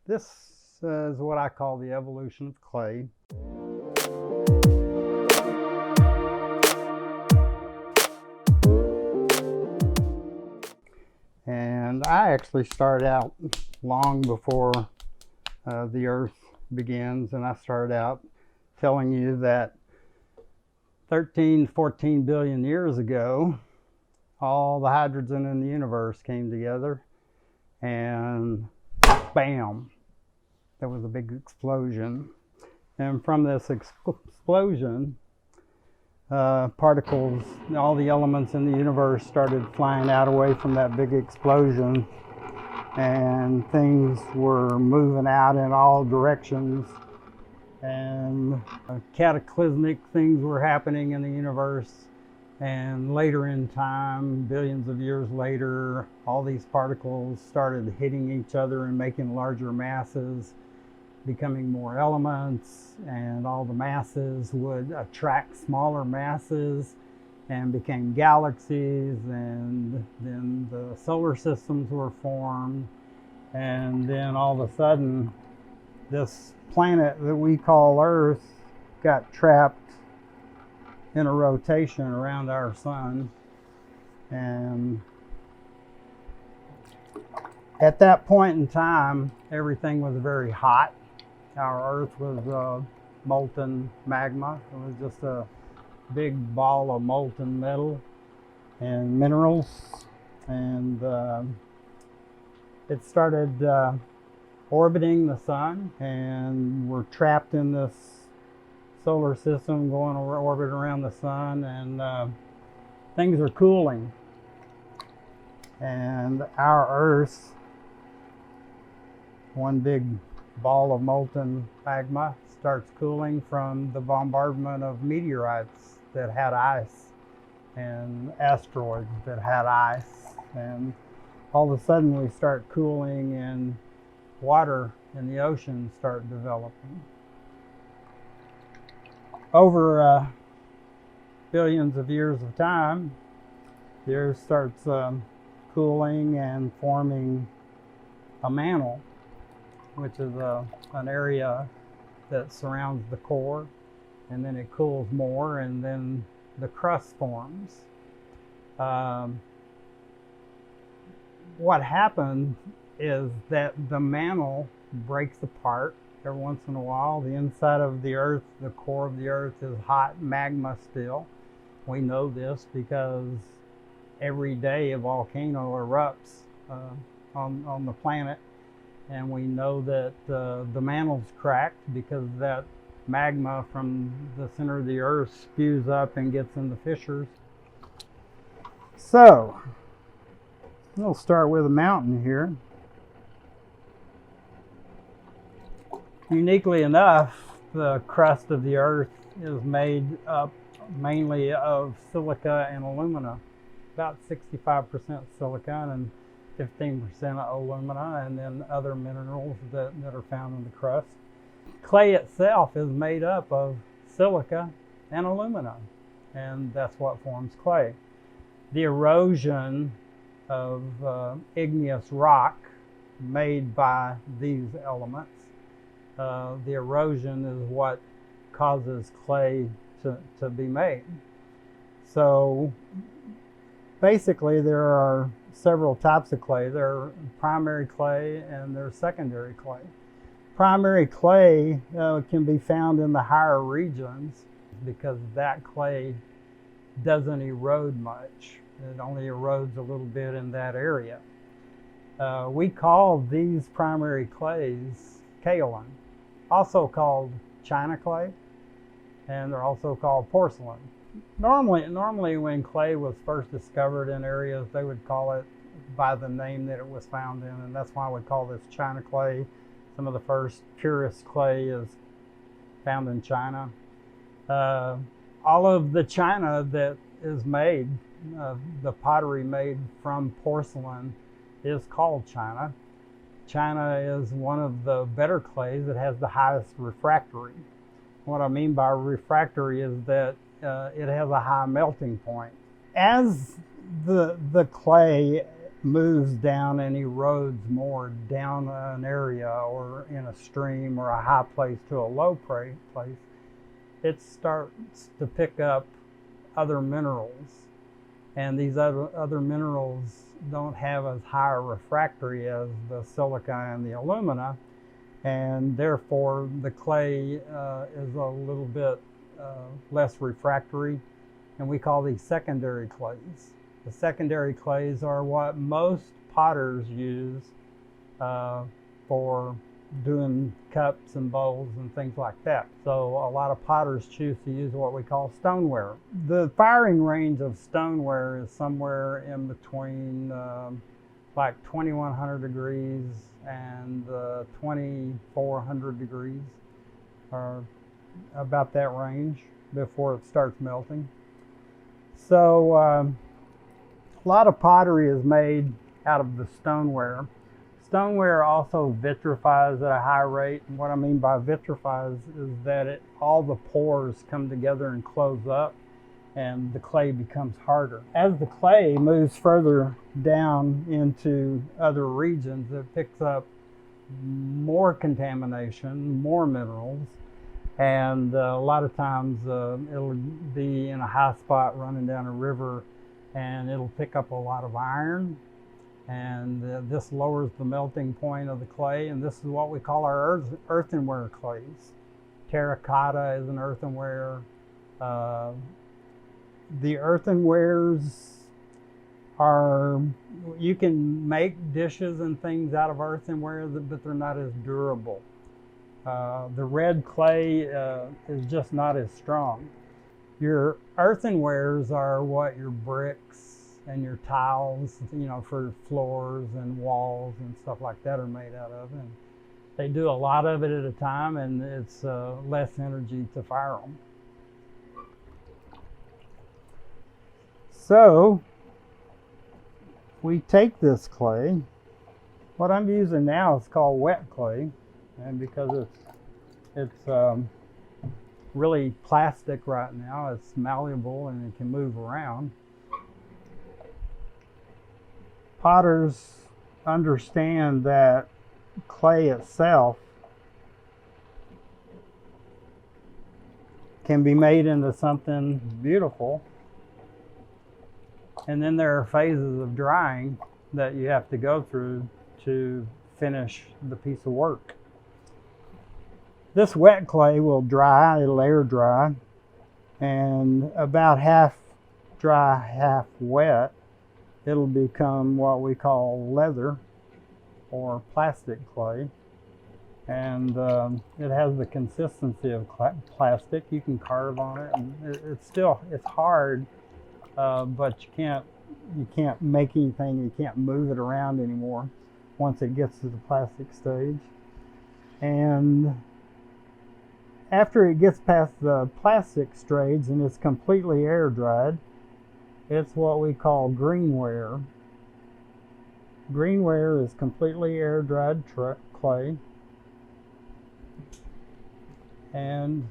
This is what I call the evolution of clay. And I actually started out long before the Earth begins, and I started out telling you that 13, 14 billion years ago, all the hydrogen in the universe came together, and bam, there was a big explosion. And from this explosion, particles, all the elements in the universe started flying out away from that big explosion, and things were moving out in all directions, and cataclysmic things were happening in the universe. And later in time, billions of years later, all these particles started hitting each other and making larger masses, becoming more elements, and all the masses would attract smaller masses and became galaxies, and then the solar systems were formed, and then all of a sudden this planet that we call Earth got trapped in a rotation around our sun. And at that point in time, everything was very hot. Our Earth was molten magma. It was just a big ball of molten metal and minerals. And it started orbiting the sun, and we're trapped in this solar system going orbit around the sun, and things are cooling. And our Earth, one big ball of molten magma, starts cooling from the bombardment of meteorites that had ice and asteroids that had ice. And all of a sudden we start cooling, and water in the ocean start developing. Over billions of years of time, the Earth starts cooling and forming a mantle, which is an area that surrounds the core, and then it cools more, and then the crust forms. What happens is that the mantle breaks apart every once in a while. The inside of the Earth, the core of the Earth, is hot magma still. We know this because every day a volcano erupts on the planet, and we know that the mantle's cracked because that magma from the center of the Earth spews up and gets in the fissures. So we'll start with a mountain here. Uniquely enough, the crust of the Earth is made up mainly of silica and alumina, about 65% silica and 15% alumina, and then other minerals that are found in the crust. Clay itself is made up of silica and alumina, and that's what forms clay. The erosion of igneous rock made by these elements, the erosion is what causes clay to be made. So basically there are several types of clay. There are primary clay and there's secondary clay. Primary clay can be found in the higher regions because that clay doesn't erode much. It only erodes a little bit in that area. We call these primary clays kaolin, also called china clay, and they're also called porcelain. Normally when clay was first discovered in areas, they would call it by the name that it was found in, and that's why we call this china clay. Some of the first purest clay is found in China. All of the china that is made, the pottery made from porcelain, is called china. China is one of the better clays that has the highest refractory. What I mean by refractory is that it has a high melting point. As the clay moves down and erodes more down an area or in a stream or a high place to a low place, it starts to pick up other minerals. And these other minerals don't have as high a refractory as the silica and the alumina, and therefore the clay is a little bit less refractory, and we call these secondary clays. The secondary clays are what most potters use for doing cups and bowls and things like that. So a lot of potters choose to use what we call stoneware. The firing range of stoneware is somewhere in between like 2100 degrees and 2400 degrees, or about that range before it starts melting. So a lot of pottery is made out of the stoneware. Stoneware also vitrifies at a high rate, and what I mean by vitrifies is that all the pores come together and close up, and the clay becomes harder. As the clay moves further down into other regions, it picks up more contamination, more minerals, and a lot of times it'll be in a high spot running down a river, and it'll pick up a lot of iron, and this lowers the melting point of the clay, and this is what we call our earthenware clays. Terracotta is an earthenware. The earthenwares are, you can make dishes and things out of earthenware, but they're not as durable. The red clay is just not as strong. Your earthenwares are what your bricks and your tiles, you know, for floors and walls and stuff like that are made out of. And they do a lot of it at a time, and it's less energy to fire them. So we take this clay. What I'm using now is called wet clay, and because it's really plastic right now, it's malleable and it can move around. Potters understand that clay itself can be made into something beautiful, and then there are phases of drying that you have to go through to finish the piece of work. This wet clay will dry, it'll air dry, and about half dry, half wet, it'll become what we call leather or plastic clay. And it has the consistency of plastic. You can carve on it, and it's hard, but you can't make anything, you can't move it around anymore once it gets to the plastic stage. And after it gets past the plastic stage and it's completely air dried, it's what we call greenware. Greenware is completely air dried clay, and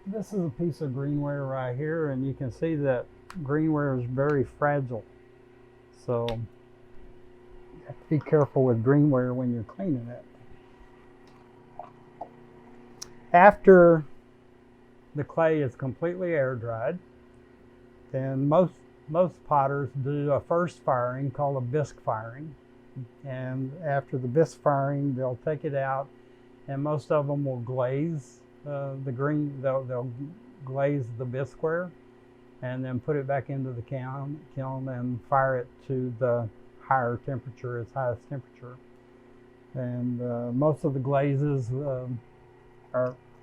this is a piece of greenware right here, and you can see that greenware is very fragile, so you have to be careful with greenware when you're cleaning it. After the clay is completely air dried, then most potters do a first firing called a bisque firing, and after the bisque firing they'll take it out, and most of them will glaze they'll glaze the bisqueware and then put it back into the kiln and fire it to the higher temperature, its highest temperature. And most of the glazes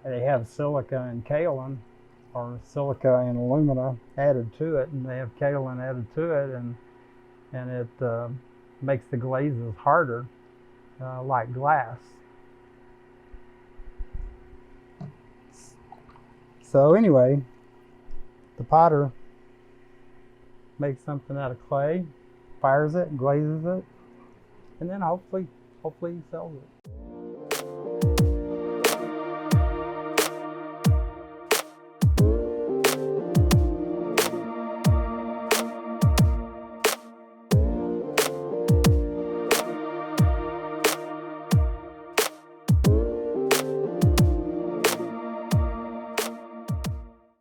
they have silica and kaolin, or silica and alumina added to it, and they have kaolin added to it, and it makes the glazes harder, like glass. So anyway, the potter makes something out of clay, fires it, glazes it, and then hopefully he sells it.